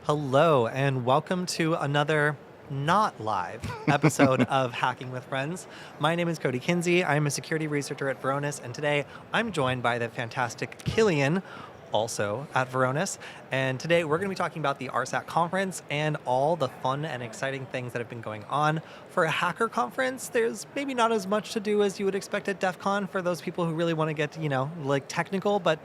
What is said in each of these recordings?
Hello, and welcome to another not live episode of Hacking with Friends. My name is Kody Kilian. I'm a security researcher at Varonis, and today I'm joined by the fantastic Kilian, also at Varonis. And today we're going to be talking about the RSAC conference and all the fun and exciting things that have been going on. For a hacker conference, there's maybe not as much to do as you would expect at DEF CON for those people who really want to get, technical, but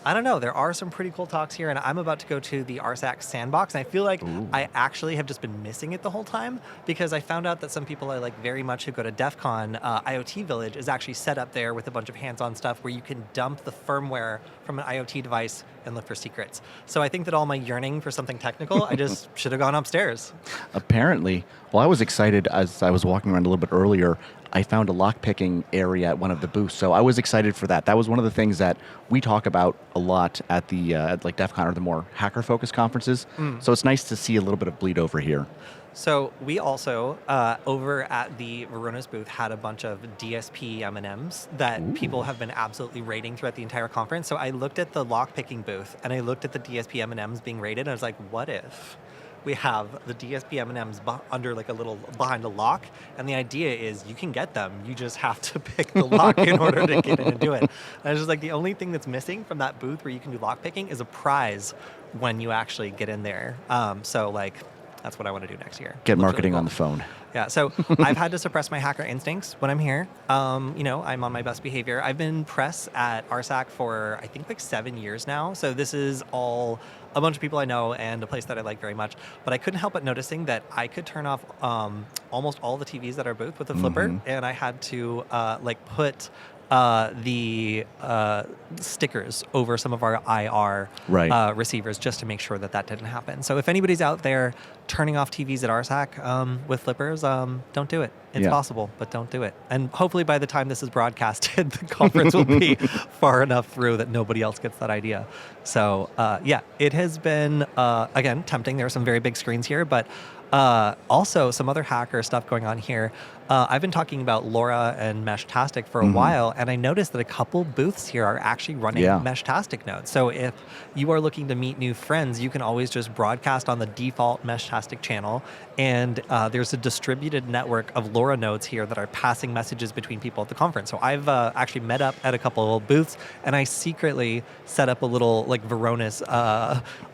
I don't know. There are some pretty cool talks here, and I'm about to go to the RSAC sandbox, and I feel like I actually have just been missing it the whole time because I found out that some people I like very much who go to DEF CON, IoT Village is actually set up there with a bunch of hands-on stuff where you can dump the firmware from an IoT device and look for secrets. So I think that all my yearning for something technical, I just should have gone upstairs. Apparently. Well, I was excited as I was walking around a little bit earlier. I found a lockpicking area at one of the booths, so I was excited for that. That was one of the things that we talk about a lot at the DEF CON or the more hacker-focused conferences. So it's nice to see a little bit of bleed over here. So we also, over at the Varonis booth, had a bunch of DSP M&Ms that people have been absolutely rating throughout the entire conference. So I looked at the lockpicking booth, and I looked at the DSP M&Ms being rated, and I was like, what if we have the DSP M&Ms under like a little behind a lock, and the idea is you can get them, you just have to pick the lock in order to get in and do it. And I was just like, the only thing that's missing from that booth where you can do lock picking is a prize when you actually get in there. So like, that's what I want to do next year. Get marketing on the phone. Yeah, so I've had to suppress my hacker instincts when I'm here. I'm on my best behavior. I've been press at RSAC for, I think, like 7 years now. So this is all a bunch of people I know and a place that I like very much. But I couldn't help but noticing that I could turn off almost all the TVs at our booth with a flipper. And I had to put the stickers over some of our IR receivers just to make sure that that didn't happen. So if anybody's out there turning off TVs at RSAC with flippers, don't do it. It's possible, but don't do it. And hopefully by the time this is broadcasted, the conference will be far enough through that nobody else gets that idea. So it has been, again, tempting. There are some very big screens here, but also some other hacker stuff going on here. I've been talking about LoRa and Meshtastic for a while, and I noticed that a couple booths here are actually running Meshtastic nodes. So if you are looking to meet new friends, you can always just broadcast on the default Meshtastic channel, and there's a distributed network of LoRa nodes here that are passing messages between people at the conference. So I've actually met up at a couple of booths, and I secretly set up a little Varonis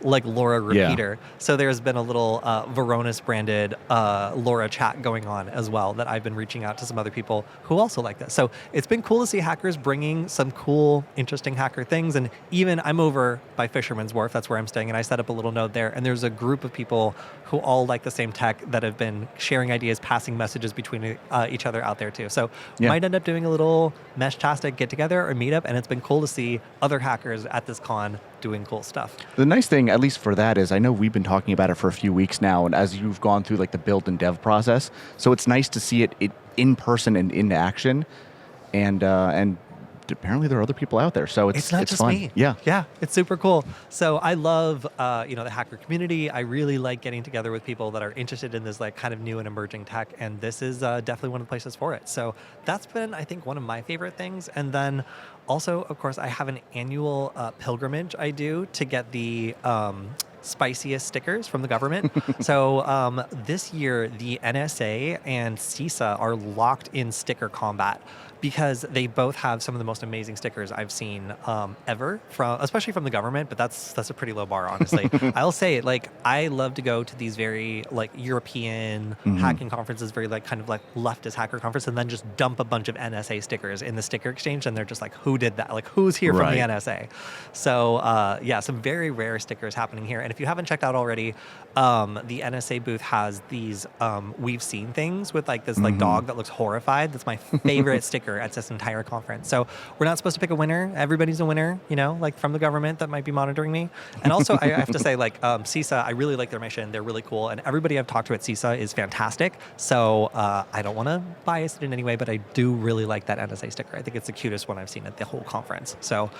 LoRa repeater. So there's been a little Varonis branded LoRa chat going on as well that I've been reaching out to some other people who also like this. So it's been cool to see hackers bringing some cool, interesting hacker things. And even I'm over by Fisherman's Wharf, that's where I'm staying, and I set up a little node there. And there's a group of people who all like the same tech that have been sharing ideas, passing messages between each other out there too. So might end up doing a little Meshtastic get together or meetup, and it's been cool to see other hackers at this con doing cool stuff. The nice thing, at least for that, is I know we've been talking about it for a few weeks now, and as you've gone through the build and dev process, so it's nice to see it in person and in action, and apparently there are other people out there, so it's not just fun. me. Yeah, it's super cool. So I love the hacker community. I really like getting together with people that are interested in this kind of new and emerging tech, and this is definitely one of the places for it. So that's been, I think, one of my favorite things. And then also, of course, I have an annual pilgrimage I do to get the spiciest stickers from the government. So this year, the NSA and CISA are locked in sticker combat because they both have some of the most amazing stickers I've seen ever, especially from the government, but that's a pretty low bar, honestly. I'll say it, I love to go to these very European hacking conferences, very kind of leftist hacker conference, and then just dump a bunch of NSA stickers in the sticker exchange, and they're just like, who did that? Who's here from the NSA? So some very rare stickers happening here. And if you haven't checked out already, the NSA booth has these we've seen things with this dog that looks horrified. That's my favorite sticker at this entire conference. So we're not supposed to pick a winner. Everybody's a winner, from the government that might be monitoring me. And also I have to say CISA, I really like their mission. They're really cool. And everybody I've talked to at CISA is fantastic. So I don't want to bias it in any way, but I do really like that NSA sticker. I think it's the cutest one I've seen at the whole conference. So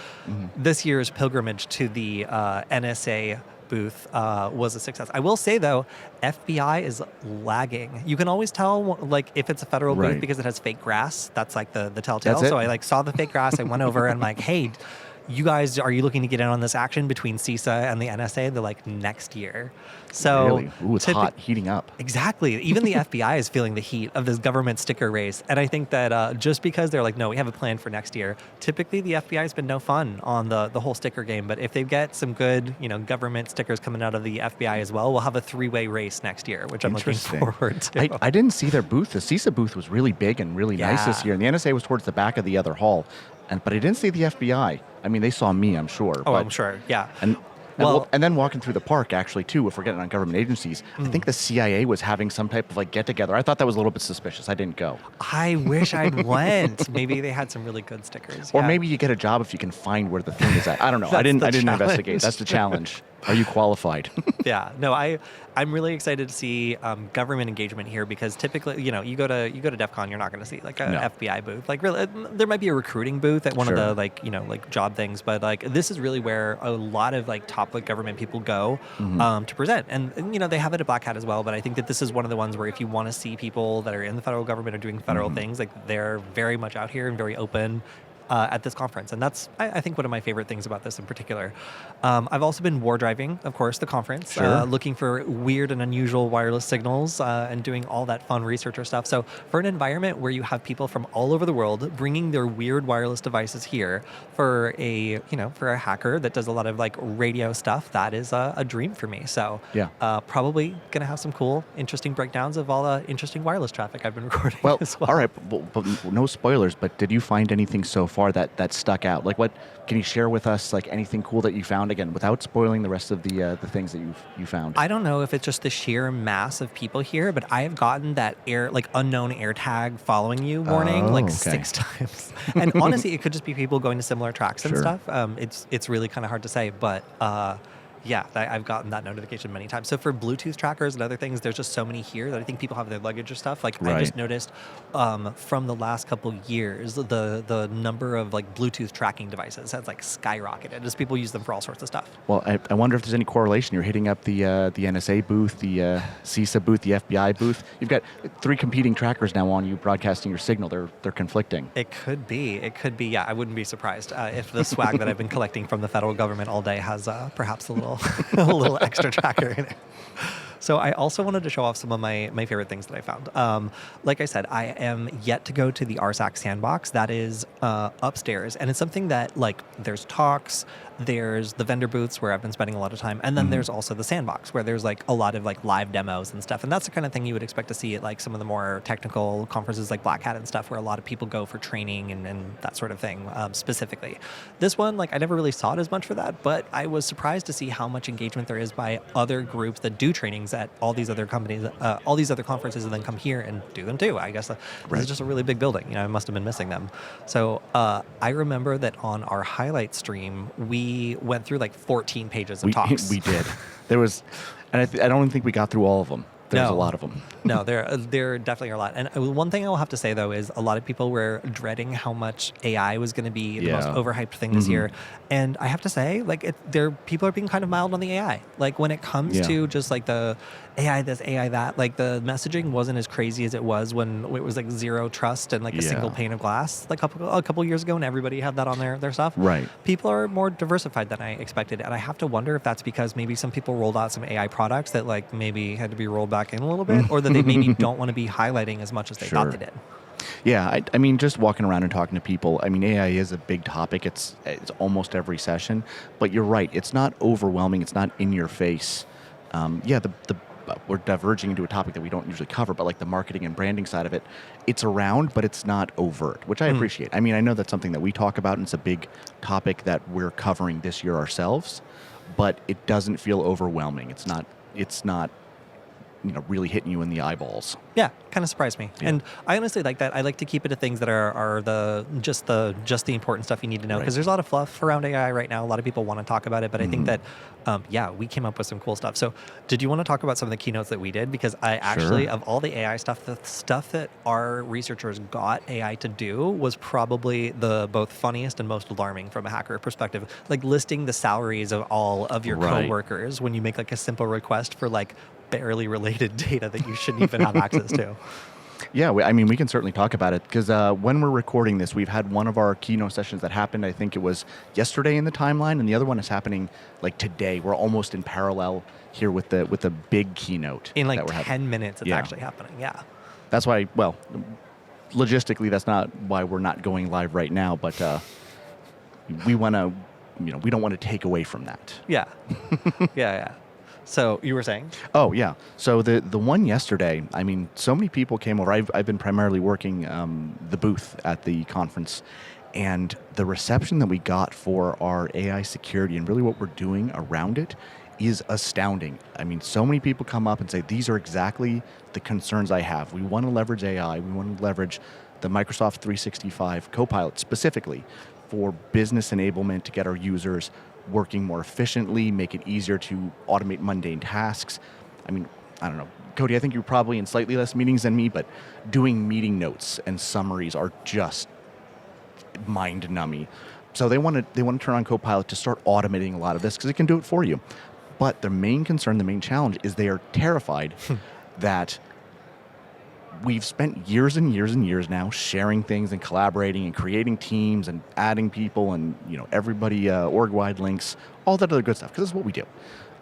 this year's pilgrimage to the NSA booth was a success. I will say though, FBI is lagging. You can always tell if it's a federal booth because it has fake grass. That's the telltale. So I saw the fake grass. I went over and I'm like, hey, you guys, are you looking to get in on this action between CISA and the NSA? They're like, next year. So Really? Ooh, it's hot, heating up. Exactly. Even the FBI is feeling the heat of this government sticker race. And I think that just because they're like, no, we have a plan for next year, typically the FBI has been no fun on the whole sticker game. But if they get some good, government stickers coming out of the FBI as well, we'll have a three-way race next year, which I'm looking forward to. I didn't see their booth. The CISA booth was really big and really nice this year. And the NSA was towards the back of the other hall. But I didn't see the FBI. I mean, they saw me, I'm sure. Oh, I'm sure. Yeah. And then walking through the park, actually, too, if we're getting on government agencies, I think the CIA was having some type of get-together. I thought that was a little bit suspicious. I didn't go. I wish I'd went. Maybe they had some really good stickers. Or maybe you get a job if you can find where the thing is at. I don't know. I didn't investigate. That's the challenge. Are you qualified? Yeah. No, I'm really excited to see government engagement here because typically, you go to DEF CON, you're not going to see like a FBI booth. Like really, there might be a recruiting booth at one of the job things, but like this is really where a lot of top government people go to present. And they have it at Black Hat as well, but I think that this is one of the ones where if you want to see people that are in the federal government or doing federal things, like they're very much out here and very open at this conference. And that's, I think, one of my favorite things about this in particular. I've also been war driving, of course, the conference, looking for weird and unusual wireless signals and doing all that fun researcher stuff. So for an environment where you have people from all over the world bringing their weird wireless devices here for a hacker that does a lot of radio stuff, that is a dream for me. So probably going to have some cool, interesting breakdowns of all the interesting wireless traffic I've been recording as well. All right, but no spoilers, but did you find anything so far that stuck out? Like, what can you share with us? Like anything cool that you found, again, without spoiling the rest of the things that you found? I don't know if it's just the sheer mass of people here, but I have gotten that unknown air tag following you warning 6 times. And honestly, it could just be people going to similar tracks and stuff. It's really kind of hard to say, but yeah, I've gotten that notification many times. So for Bluetooth trackers and other things, there's just so many here that I think people have their luggage or stuff. Like I just noticed from the last couple of years, the number of Bluetooth tracking devices has skyrocketed as people use them for all sorts of stuff. Well, I wonder if there's any correlation. You're hitting up the NSA booth, the CISA booth, the FBI booth. You've got 3 competing trackers now on you broadcasting your signal. They're conflicting. It could be. Yeah, I wouldn't be surprised if the swag that I've been collecting from the federal government all day has perhaps a little a little extra tracker in it. So I also wanted to show off some of my favorite things that I found. Like I said, I am yet to go to the RSAC sandbox. That is upstairs. And it's something that there's talks, there's the vendor booths where I've been spending a lot of time. And then there's also the sandbox where there's a lot of live demos and stuff. And that's the kind of thing you would expect to see at some of the more technical conferences like Black Hat and stuff where a lot of people go for training and that sort of thing specifically. This one, I never really saw it as much for that, but I was surprised to see how much engagement there is by other groups that do trainings at all these other companies, all these other conferences, and then come here and do them too. I guess this is just a really big building. I must have been missing them. So I remember that on our highlight stream, we went through 14 pages of talks. We did. There was, and I don't think we got through all of them. There's a lot of them. No, there definitely are a lot. And one thing I will have to say, though, is a lot of people were dreading how much AI was going to be the most overhyped thing this year. And I have to say, people are being kind of mild on the AI. When it comes to just the AI this, AI that, the messaging wasn't as crazy as it was when it was zero trust and a single pane of glass a couple years ago, and everybody had that on their stuff. Right. People are more diversified than I expected. And I have to wonder if that's because maybe some people rolled out some AI products that maybe had to be rolled back in a little bit, or that they maybe don't want to be highlighting as much as they thought they did. Yeah, I mean, just walking around and talking to people, I mean, AI is a big topic. It's almost every session, but you're right. It's not overwhelming. It's not in your face. We're diverging into a topic that we don't usually cover, but the marketing and branding side of it, it's around, but it's not overt, which I appreciate. I mean, I know that's something that we talk about, and it's a big topic that we're covering this year ourselves, but it doesn't feel overwhelming. It's not really hitting you in the eyeballs. Yeah, kind of surprised me. Yeah. And I honestly like that. I like to keep it to things that are just the important stuff you need to know, because there's a lot of fluff around AI right now. A lot of people want to talk about it, but I think that we came up with some cool stuff. So did you want to talk about some of the keynotes that we did? Because I actually, of all the AI stuff, the stuff that our researchers got AI to do was probably the both funniest and most alarming from a hacker perspective. Listing the salaries of all of your coworkers when you make a simple request for barely related data that you shouldn't even have access to. Yeah, we can certainly talk about it because when we're recording this, we've had one of our keynote sessions that happened. I think it was yesterday in the timeline, and the other one is happening like today. We're almost in parallel here with the big keynote In like that we're 10 having. minutes, it's Yeah. actually happening. Yeah. That's why. Well, logistically, that's not why we're not going live right now. But we want to, we don't want to take away from that. Yeah. Yeah. So you were saying? Oh yeah. So the one yesterday, so many people came over. I've been primarily working the booth at the conference, and the reception that we got for our AI security and really what we're doing around it is astounding. So many people come up and say, these are exactly the concerns I have. We want to leverage AI. We want to leverage the Microsoft 365 Copilot specifically for business enablement to get our users working more efficiently, make it easier to automate mundane tasks. I don't know. Kody, I think you're probably in slightly less meetings than me, but doing meeting notes and summaries are just mind-numbing. So they want to turn on Copilot to start automating a lot of this because it can do it for you. But their main concern, the main challenge is they are terrified that we've spent years and years and years now sharing things and collaborating and creating teams and adding people and everybody org-wide links, all that other good stuff, because that's what we do.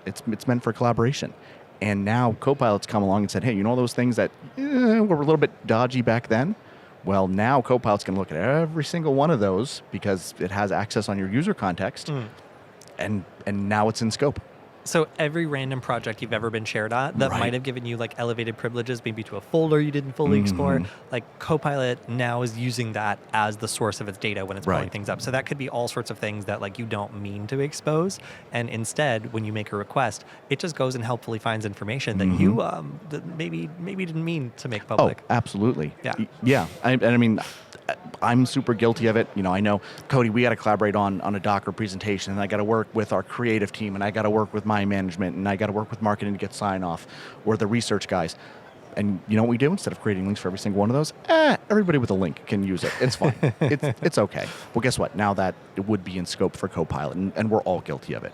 It's meant for collaboration. And now Copilot's come along and said, hey, those things that were a little bit dodgy back then? Well, now Copilot's going to look at every single one of those because it has access on your user context, and now it's in scope. So every random project you've ever been shared on that might have given you like elevated privileges, maybe to a folder you didn't fully explore, like Copilot now is using that as the source of its data when it's pulling things up. So that could be all sorts of things that like you don't mean to expose. And instead, when you make a request, it just goes and helpfully finds information that you that maybe didn't mean to make public. Oh, absolutely. Yeah. Yeah. I'm super guilty of it. I know, Kody, we got to collaborate on a Docker presentation, and I got to work with our creative team, and I got to work with my management, and I got to work with marketing to get sign off, or the research guys. And you know what we do? Instead of creating links for every single one of those, everybody with a link can use it. It's fine. it's okay. Well, guess what? Now that it would be in scope for Copilot, and we're all guilty of it.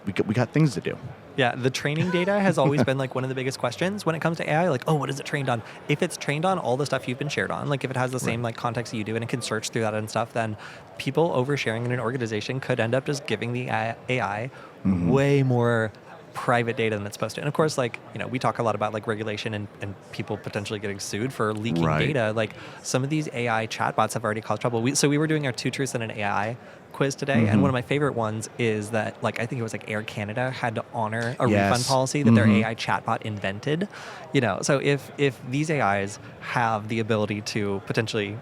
We got things to do. Yeah, the training data has always been like one of the biggest questions when it comes to AI. Like, what is it trained on? If it's trained on all the stuff you've been shared on, like if it has the same like context that you do and it can search through that and stuff, then people oversharing in an organization could end up just giving the AI way more private data than it's supposed to. And of course, like, we talk a lot about like regulation and people potentially getting sued for leaking data. Like some of these AI chatbots have already caused trouble. So we were doing our 2 truths and an AI quiz today, and one of my favorite ones is that, like, I think it was like Air Canada had to honor a refund policy that their AI chatbot invented. So if these AIs have the ability to potentially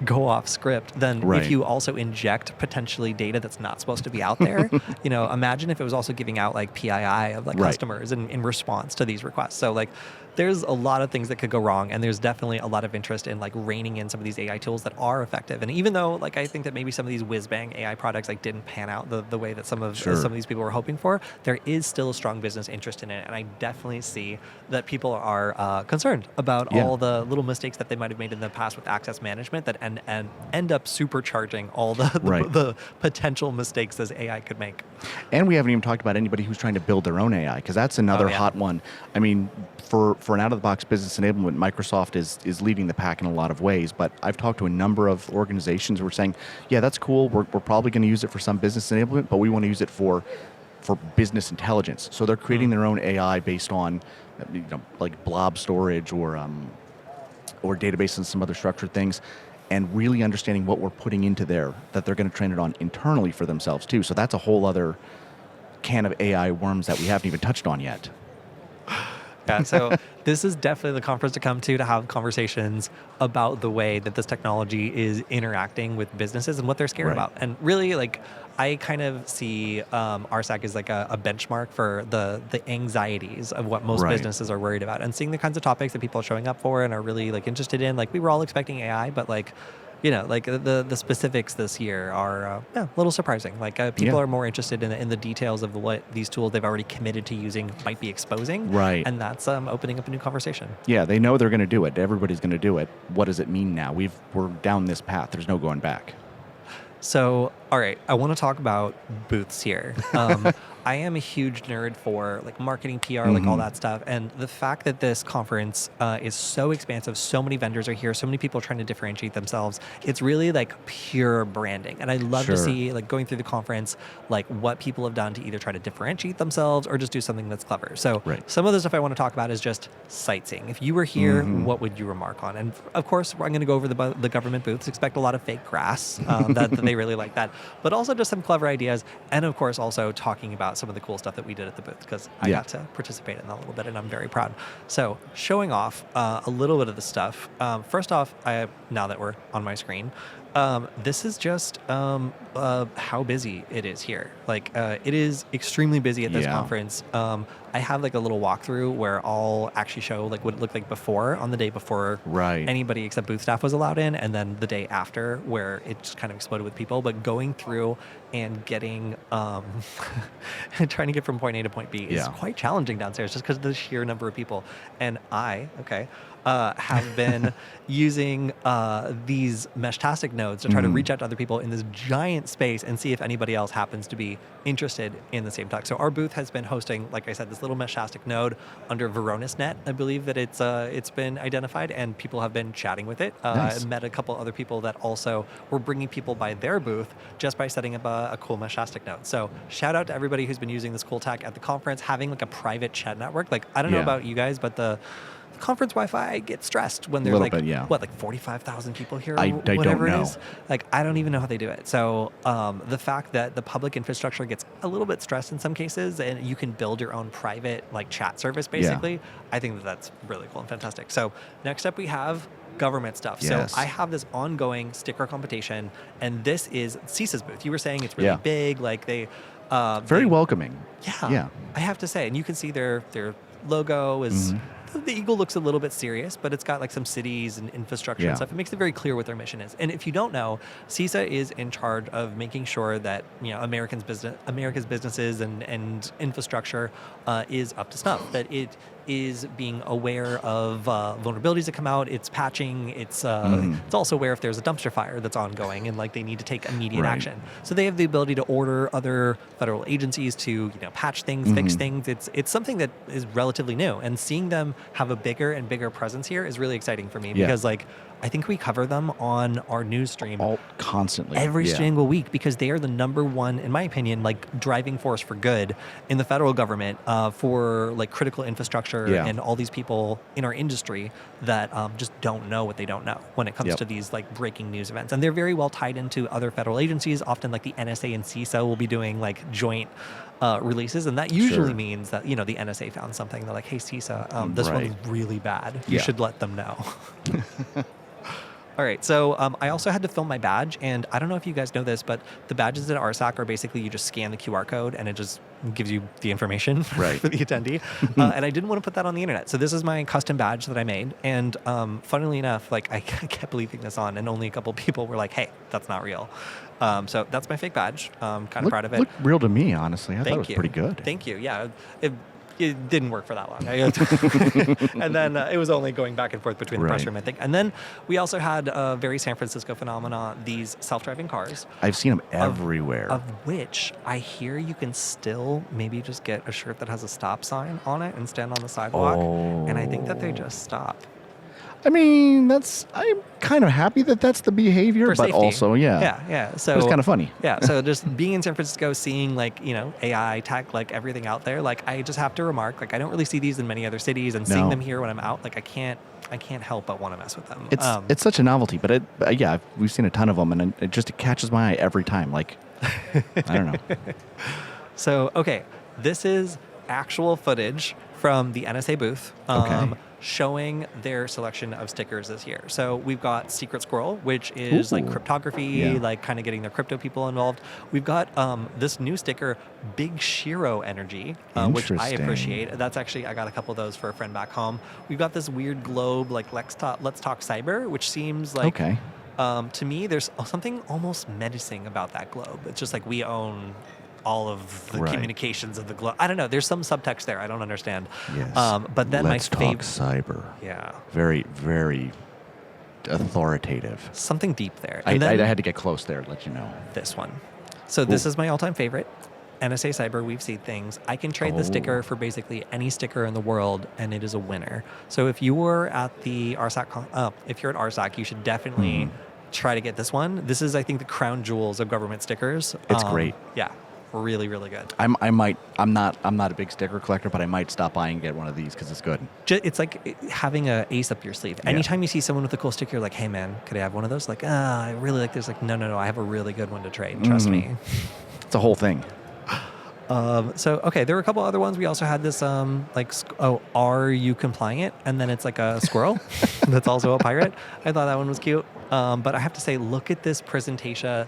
go off script, then if you also inject potentially data that's not supposed to be out there, imagine if it was also giving out like PII of like customers in response to these requests. So like there's a lot of things that could go wrong, and there's definitely a lot of interest in like reining in some of these AI tools that are effective. And even though like I think that maybe some of these whiz-bang AI products like didn't pan out the way that some of these people were hoping for, there is still a strong business interest in it. And I definitely see that people are concerned about all the little mistakes that they might have made in the past with access management that end up supercharging all the potential mistakes this AI could make. And we haven't even talked about anybody who's trying to build their own AI, because that's another hot one. For an out-of-the-box business enablement, Microsoft is leading the pack in a lot of ways, but I've talked to a number of organizations who are saying, yeah, that's cool, we're probably going to use it for some business enablement, but we want to use it for business intelligence. So they're creating their own AI based on like blob storage or database and some other structured things, and really understanding what we're putting into there that they're going to train it on internally for themselves too. So that's a whole other can of AI worms that we haven't even touched on yet. Yeah, so this is definitely the conference to come to have conversations about the way that this technology is interacting with businesses and what they're scared about. And really, like, I kind of see RSAC as like a benchmark for the anxieties of what most businesses are worried about, and seeing the kinds of topics that people are showing up for and are really like interested in. Like, we were all expecting AI, but like, like the specifics this year are a little surprising. Like people are more interested in the details of what these tools they've already committed to using might be exposing. And that's opening up a new conversation. Yeah, they know they're going to do it. Everybody's going to do it. What does it mean now? We're down this path. There's no going back. So, all right, I want to talk about booths here. I am a huge nerd for like marketing, PR, like all that stuff. And the fact that this conference is so expansive, so many vendors are here, so many people trying to differentiate themselves, it's really like pure branding. And I love to see like going through the conference, like what people have done to either try to differentiate themselves or just do something that's clever. So some of the stuff I want to talk about is just sightseeing. If you were here, what would you remark on? And of course, I'm going to go over the government booths. Expect a lot of fake grass, that they really like that. But also just some clever ideas. And of course, also talking about some of the cool stuff that we did at the booth, because I got to participate in that a little bit, and I'm very proud. So showing off a little bit of the stuff. First off, now that we're on my screen, this is just how busy it is here. Like it is extremely busy at this conference. I have like a little walkthrough where I'll actually show like what it looked like before, on the day before anybody except booth staff was allowed in, and then the day after where it just kind of exploded with people. But going through and getting trying to get from point A to point B is quite challenging downstairs, just because of the sheer number of people. And have been using these Meshtastic nodes to try to reach out to other people in this giant space and see if anybody else happens to be interested in the same talk. So our booth has been hosting, like I said, this little Meshtastic node under VoronusNet. I believe that it's been identified, and people have been chatting with it. I met a couple other people that also were bringing people by their booth just by setting up a cool Meshtastic node. So shout out to everybody who's been using this cool tech at the conference, having like a private chat network. Like I don't know about you guys, but the conference Wi-Fi gets stressed when there's like 45,000 people here, or whatever it is. Like I don't even know how they do it. So the fact that the public infrastructure gets a little bit stressed in some cases, and you can build your own private like chat service, basically, I think that's really cool and fantastic. So next up we have government stuff. So I have this ongoing sticker competition, and this is CISA's booth. You were saying it's really big, like they very welcoming. Yeah, I have to say, and you can see their logo is. The eagle looks a little bit serious, but it's got like some cities and infrastructure and stuff. It makes it very clear what their mission is. And if you don't know, CISA is in charge of making sure that America's businesses and infrastructure is up to snuff. That it is being aware of vulnerabilities that come out. It's patching. It's also aware if there's a dumpster fire that's ongoing and like they need to take immediate action. So they have the ability to order other federal agencies to patch things, fix things. It's something that is relatively new, and seeing them have a bigger and bigger presence here is really exciting for me because like I think we cover them on our news stream constantly every single week, because they are the number one, in my opinion, like driving force for good in the federal government for like critical infrastructure and all these people in our industry that just don't know what they don't know when it comes to these like breaking news events. And they're very well tied into other federal agencies. Often like the NSA and CISA will be doing like joint releases, and that usually means that the NSA found something. They're like, hey CISA, this one's really bad. You should let them know. All right, so I also had to film my badge, and I don't know if you guys know this, but the badges at RSAC are basically you just scan the QR code and it just gives you the information for the attendee. And I didn't want to put that on the internet. So this is my custom badge that I made. And funnily enough, like I kept leaving this on, and only a couple people were like, hey, that's not real. So that's my fake badge. Kind of proud of it. Looked real to me, honestly. I thought it was pretty good. Thank you. Yeah. It didn't work for that long. And then it was only going back and forth between the press room, I think. And then we also had a very San Francisco phenomenon, these self-driving cars. I've seen them everywhere. Of which I hear you can still maybe just get a shirt that has a stop sign on it and stand on the sidewalk. And I think that they just stop. I mean, I'm kind of happy that that's the behavior, but also, So it's kind of funny. So just being in San Francisco, seeing like, AI tech, like everything out there, like I just have to remark, like I don't really see these in many other cities, and seeing them here when I'm out, like I can't help but want to mess with them. It's such a novelty, but we've seen a ton of them, and it catches my eye every time. Like, I don't know. So, okay, this is actual footage from the NSA booth. Showing their selection of stickers this year. So we've got Secret Squirrel, which is like cryptography, like kind of getting the crypto people involved. We've got this new sticker, Big Shiro Energy, which I appreciate. That's actually, I got a couple of those for a friend back home. We've got this weird globe, like Let's Talk Cyber, which seems like, to me, there's something almost menacing about that globe. It's just like we own all of the communications of the globe. I don't know. There's some subtext there. I don't understand. Yes. But then Let's talk cyber. Yeah. Very, very authoritative. Something deep there. And I had to get close there to let you know. This one. So this is my all-time favorite. NSA Cyber, we've seen things. I can trade the sticker for basically any sticker in the world, and it is a winner. So if you were at the RSAC, if you're at RSAC, you should definitely try to get this one. This is, I think, the crown jewels of government stickers. It's great. Yeah, really, really good. I'm not a big sticker collector, but I might stop by and get one of these because it's good. It's like having an ace up your sleeve. Anytime you see someone with a cool sticker, you're like, hey man, could I have one of those? Like, I really like this. Like, no, I have a really good one to trade. Trust me. It's a whole thing. Okay, there were a couple other ones. We also had this, are you compliant? And then it's like a squirrel that's also a pirate. I thought that one was cute. But I have to say, look at this presentation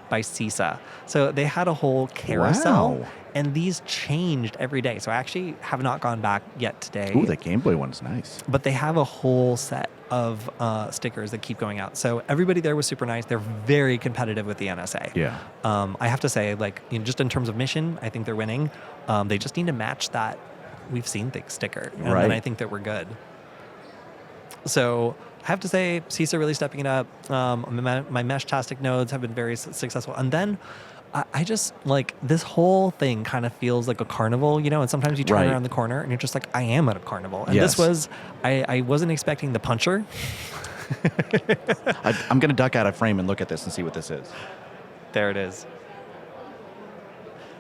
by CISA. So they had a whole carousel. Wow. And these changed every day. So I actually have not gone back yet today. Ooh, the Game Boy one's nice. But they have a whole set of stickers that keep going out. So everybody there was super nice. They're very competitive with the NSA. Yeah. I have to say, just in terms of mission, I think they're winning. They just need to match that we've seen things sticker. And then I think that we're good. So I have to say, CISA really stepping it up. My Mesh-tastic nodes have been very successful. And then I just, this whole thing kind of feels like a carnival, and sometimes you turn around the corner and you're just like, I am at a carnival. And this was, I wasn't expecting the puncher. I'm going to duck out of frame and look at this and see what this is. There it is.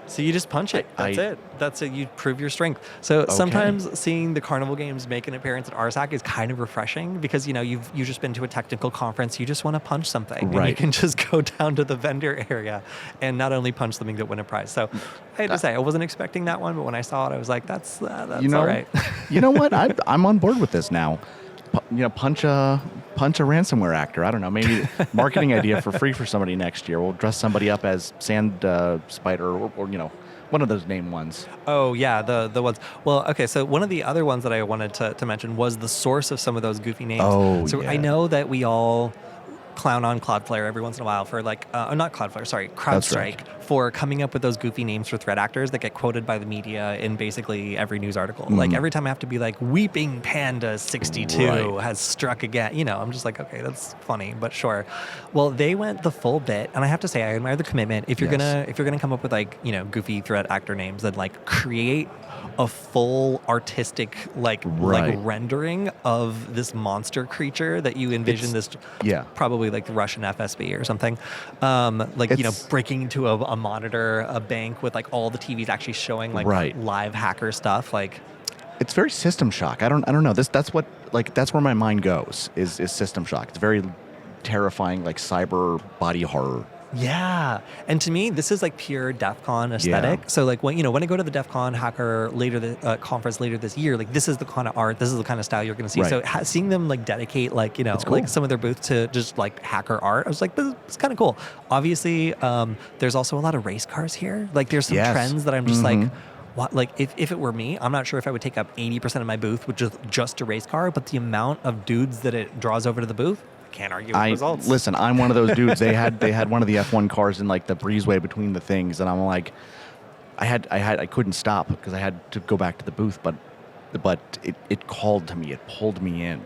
So you just punch it. That's it. You prove your strength. So sometimes seeing the carnival games make an appearance at RSAC is kind of refreshing because you've just been to a technical conference. You just want to punch something, and you can just go down to the vendor area and not only punch something that win a prize. So I had to say I wasn't expecting that one, but when I saw it, I was like, that's all right. You know what? I'm on board with this now. Punch a ransomware actor. I don't know, maybe marketing idea for free for somebody next year. We'll dress somebody up as Sand Spider or one of those named ones. Oh yeah, the ones. Well, okay. So one of the other ones that I wanted to mention was the source of some of those goofy names. Oh, so yeah. I know that we all clown on Cloudflare every once in a while for not Cloudflare, sorry, CrowdStrike for coming up with those goofy names for threat actors that get quoted by the media in basically every news article. Like every time I have to be like, Weeping Panda 62 has struck again. I'm just like, okay, that's funny, but sure. Well, they went the full bit, and I have to say, I admire the commitment. If you're gonna come up with goofy threat actor names, then create a full artistic rendering of this monster creature that you envision probably like the Russian FSB or something, breaking into a monitor, a bank with all the TVs actually showing live hacker stuff. It's very System Shock. I don't know. That's where my mind goes is System Shock. It's very terrifying, cyber body horror. Yeah, and to me, this is pure DEF CON aesthetic. Yeah. So when I go to the DEF CON hacker conference later this year, this is the kind of art, this is the kind of style you're going to see. Right. So seeing them dedicate cool. Some of their booth to just hacker art, I was like, this is kind of cool. Obviously, there's also a lot of race cars here. There's some trends that I'm just what? If it were me, I'm not sure if I would take up 80% of my booth with just a race car, but the amount of dudes that it draws over to the booth, can't argue with results. Listen, I'm one of those dudes. They had one of the F1 cars in the breezeway between the things, and I'm like, I couldn't stop because I had to go back to the booth, but it called to me, it pulled me in.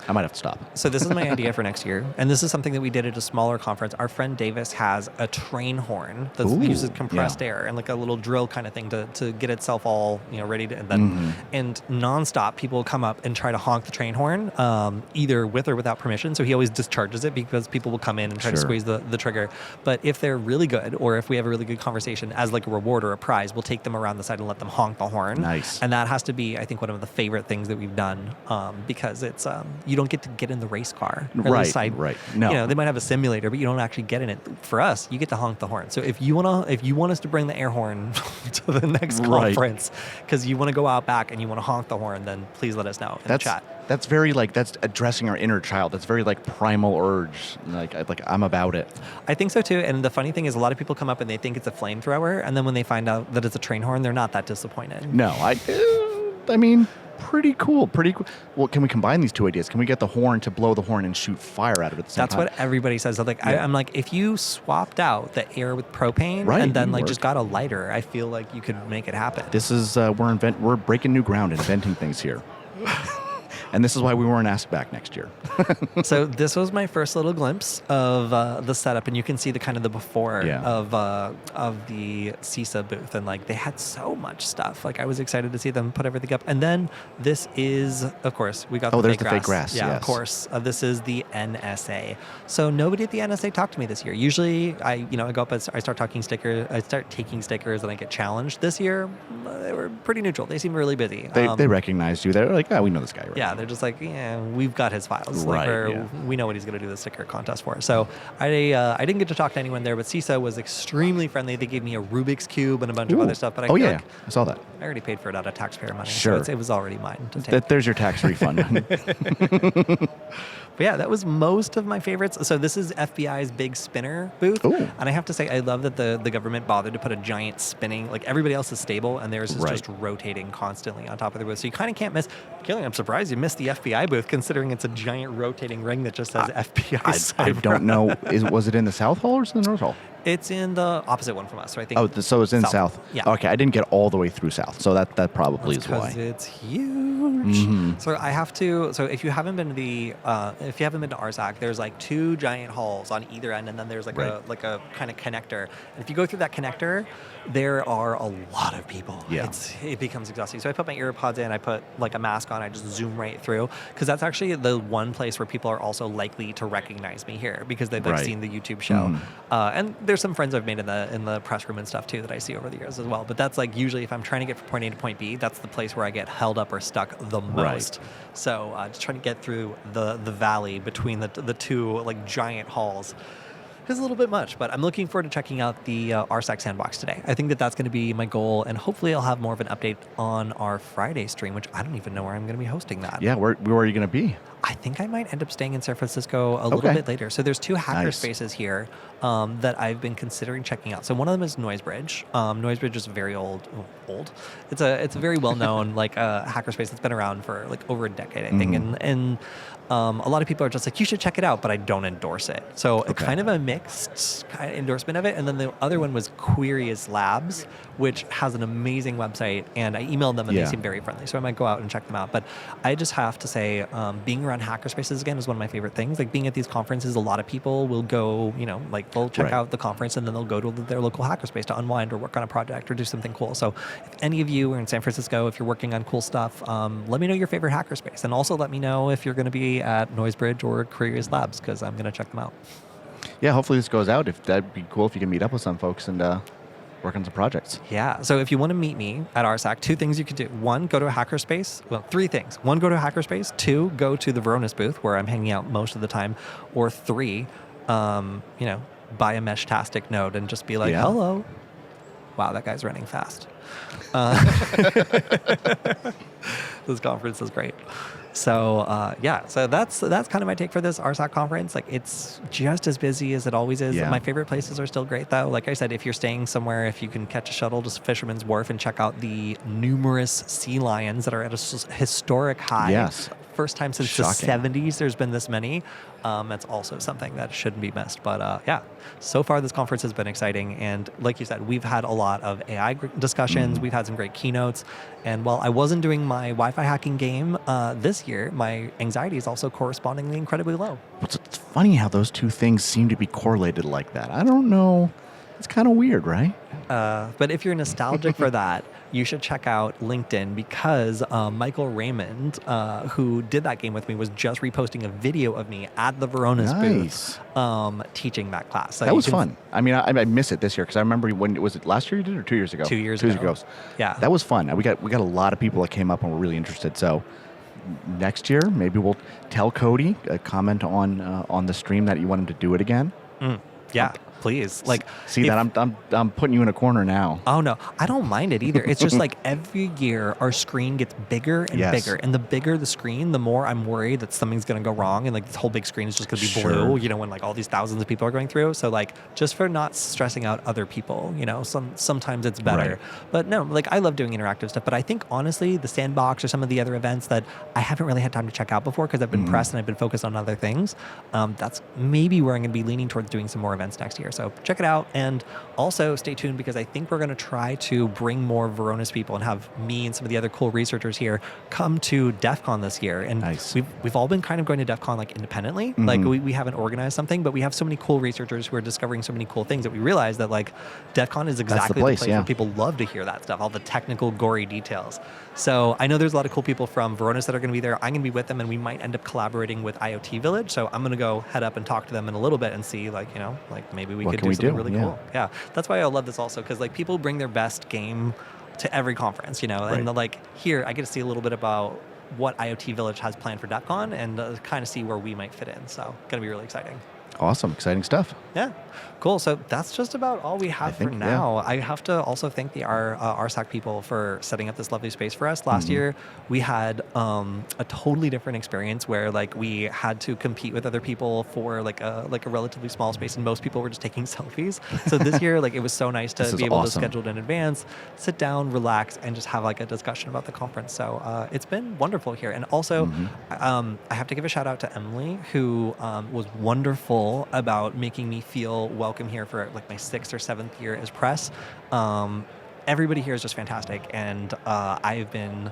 I might have to stop. So this is my idea for next year, and this is something that we did at a smaller conference. Our friend Davis has a train horn that uses compressed air and a little drill kind of thing to get itself all ready to, and then and nonstop people come up and try to honk the train horn, either with or without permission. So he always discharges it because people will come in and try to squeeze the trigger. But if they're really good, or if we have a really good conversation as a reward or a prize, we'll take them around the side and let them honk the horn. Nice. And that has to be, I think, one of the favorite things that we've done, because it's you don't get to get in the race car. Right. No. They might have a simulator, but you don't actually get in it. For us, you get to honk the horn. So if you want us to bring the air horn to the next conference, because you want to go out back and you want to honk the horn, then please let us know in the chat. That's very that's addressing our inner child. That's very primal urge. I'm about it. I think so too. And the funny thing is, a lot of people come up and they think it's a flamethrower, and then when they find out that it's a train horn, they're not that disappointed. No, I mean, pretty cool. Well, can we combine these two ideas? Can we get the horn to blow the horn and shoot fire out of it at the same time? That's what everybody says. I'm like, if you swapped out the air with propane and then just got a lighter, I feel like you could make it happen. This is we're breaking new ground, inventing things here. And this is why we weren't asked back next year. So this was my first little glimpse of the setup, and you can see the kind of the before of the CISA booth, and like they had so much stuff. Like I was excited to see them put everything up. And then this is, of course, we got there's the fake grass. Yeah, yes. Of course. This is the NSA. So nobody at the NSA talked to me this year. Usually, I go up, I start taking stickers, and I get challenged. This year, they were pretty neutral. They seemed really busy. They recognized you. They're like, we know this guy. Right? Yeah, they're just like, we've got his files. Right. We know what he's going to do the sticker contest for. So I didn't get to talk to anyone there, but CISA was extremely friendly. They gave me a Rubik's Cube and a bunch of other stuff. But I saw that. I already paid for it out of taxpayer money. Sure. So it was already mine to take. There's your tax refund. But yeah, that was most of my favorites. So this is FBI's big spinner booth. Ooh. And I have to say, I love that the government bothered to put a giant spinning, like everybody else is stable and theirs is just rotating constantly on top of the booth. So you kind of can't miss. Kilian, I'm surprised you missed the FBI booth considering it's a giant rotating ring that just says FBI. I don't know. Was it in the South Hall or in the North Hall? It's in the opposite one from us, so I think. Oh, so it's in South. Yeah. Okay, I didn't get all the way through South, so that probably is why. Because it's huge. So I have to. So if you haven't been to RSAC, there's like two giant halls on either end, and then there's like a kind of connector. And if you go through that connector, there are a lot of people. Yeah. It becomes exhausting. So I put my earpods in, I put like a mask on, I just zoom right through, because that's actually the one place where people are also likely to recognize me here because they've seen the YouTube show. And there's some friends I've made in the press room and stuff too that I see over the years as well. But that's like usually if I'm trying to get from point A to point B, that's the place where I get held up or stuck the most. So just trying to get through the valley between the two like giant halls is a little bit much, but I'm looking forward to checking out the RSAC sandbox today. I think that's going to be my goal, and hopefully I'll have more of an update on our Friday stream, which I don't even know where I'm going to be hosting that. Yeah, where are you going to be? I think I might end up staying in San Francisco a little bit later. So there's two hacker spaces here that I've been considering checking out. So one of them is Noisebridge. Noisebridge is very old. It's a very well known like hacker space that's been around for like over a decade, I think, and a lot of people are just like, you should check it out, but I don't endorse it. So it's kind of a mixed kind of endorsement of it. And then the other one was Queries Labs, which has an amazing website, and I emailed them and they seem very friendly. So I might go out and check them out. But I just have to say, being around hacker spaces again is one of my favorite things. Like being at these conferences, a lot of people will go, like they'll check out the conference and then they'll go to their local hackerspace to unwind or work on a project or do something cool. So if any of you are in San Francisco, if you're working on cool stuff, let me know your favorite hackerspace, and also let me know if you're going to be at Noisebridge or Queries Labs, because I'm going to check them out. Yeah, hopefully this goes out. That'd be cool if you can meet up with some folks and work on some projects. Yeah. So if you want to meet me at RSAC, two things you could do. One, go to a hackerspace. Well, three things. One, go to a hackerspace. Two, go to the Varonis booth where I'm hanging out most of the time. Or three, buy a Meshtastic node and just be like, hello. Wow, that guy's running fast. This conference is great. So so that's kind of my take for this RSAC conference. Like it's just as busy as it always is. Yeah. My favorite places are still great though. Like I said, if you're staying somewhere, if you can catch a shuttle to Fisherman's Wharf and check out the numerous sea lions that are at a historic high. Yes. First time since the 70s there's been this many. That's also something that shouldn't be missed. But so far this conference has been exciting. And like you said, we've had a lot of AI discussions. We've had some great keynotes. And while I wasn't doing my Wi-Fi hacking game this year, my anxiety is also correspondingly incredibly low. It's funny how those two things seem to be correlated like that. I don't know. It's kind of weird, right? But if you're nostalgic for that, you should check out LinkedIn, because Michael Raymond, who did that game with me, was just reposting a video of me at the Varonis booth teaching that class. So that was fun. I mean, I miss it this year because I remember was it last year you did it or 2 years ago? 2 years ago. Yeah. That was fun. We got a lot of people that came up and were really interested. So next year, maybe we'll tell Kody, comment on the stream that you want him to do it again. Yeah. Please, I'm putting you in a corner now. Oh no, I don't mind it either. It's just like every year our screen gets bigger and bigger, and the bigger the screen, the more I'm worried that something's going to go wrong, and like this whole big screen is just going to be blue. When like all these thousands of people are going through. So like just for not stressing out other people, sometimes it's better. But no, like I love doing interactive stuff. But I think honestly, the sandbox or some of the other events that I haven't really had time to check out before because I've been pressed and I've been focused on other things. That's maybe where I'm going to be leaning towards doing some more events next year. So check it out. And also stay tuned because I think we're going to try to bring more Varonis people and have me and some of the other cool researchers here come to DEF CON this year. And Nice. we've all been kind of going to DEF CON like independently. Like we haven't organized something, but we have so many cool researchers who are discovering so many cool things that we realize that like DEF CON is exactly the place where people love to hear that stuff, all the technical, gory details. So I know there's a lot of cool people from Varonis that are going to be there. I'm going to be with them, and we might end up collaborating with IoT Village. So I'm going to go head up and talk to them in a little bit and see, like, you know, like maybe we could do something really cool. Yeah, that's why I love this also, because like people bring their best game to every conference, you know, and like here I get to see a little bit about what IoT Village has planned for DEF CON and kind of see where we might fit in. So going to be really exciting. Awesome. Exciting stuff. Yeah. Cool. So that's just about all we have for now. I have to also thank the RSAC people for setting up this lovely space for us. Last year, we had a totally different experience where like we had to compete with other people for like a relatively small space, and most people were just taking selfies. So this year, like it was so nice to be able to schedule it in advance, sit down, relax, and just have like a discussion about the conference. So it's been wonderful here. And also, I have to give a shout out to Emily, who was wonderful about making me feel welcome here for like my 6th or 7th year as press. Everybody here is just fantastic, and I've been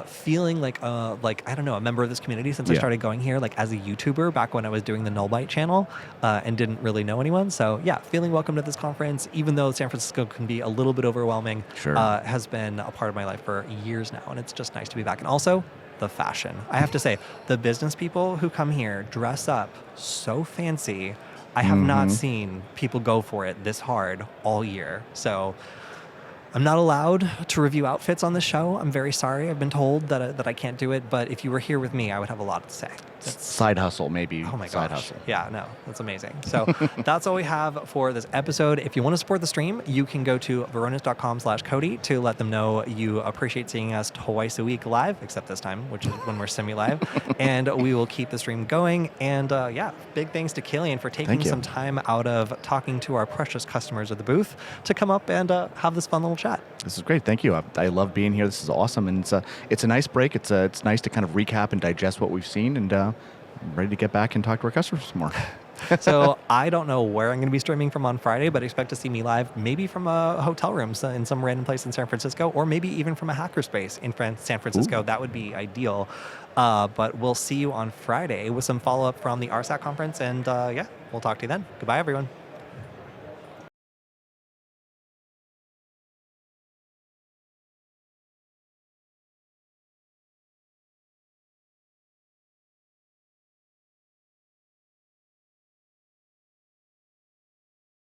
feeling like I don't know, a member of this community since I started going here, like as a YouTuber back when I was doing the Nullbyte channel and didn't really know anyone. So yeah, feeling welcome to this conference, even though San Francisco can be a little bit overwhelming, has been a part of my life for years now, and it's just nice to be back. And also, the fashion. I have to say, the business people who come here dress up so fancy. I have not seen people go for it this hard all year. So I'm not allowed to review outfits on the show. I'm very sorry. I've been told that I can't do it. But if you were here with me, I would have a lot to say. Side hustle, maybe. Oh my Side gosh. hustle. Yeah, no, that's amazing. So that's all we have for this episode. If you want to support the stream, you can go to varonis.com/Kody to let them know you appreciate seeing us twice a week live, except this time, which is when we're semi-live. And we will keep the stream going. And yeah, big thanks to Kilian for taking some time out of talking to our precious customers at the booth to come up and have this fun little chat. This is great. Thank you. I love being here. This is awesome. And it's a nice break. It's nice to kind of recap and digest what we've seen, and I'm ready to get back and talk to our customers more. So I don't know where I'm going to be streaming from on Friday, but expect to see me live maybe from a hotel room in some random place in San Francisco, or maybe even from a hackerspace in San Francisco. That would be ideal. But we'll see you on Friday with some follow-up from the RSAC conference. And yeah, we'll talk to you then. Goodbye, everyone.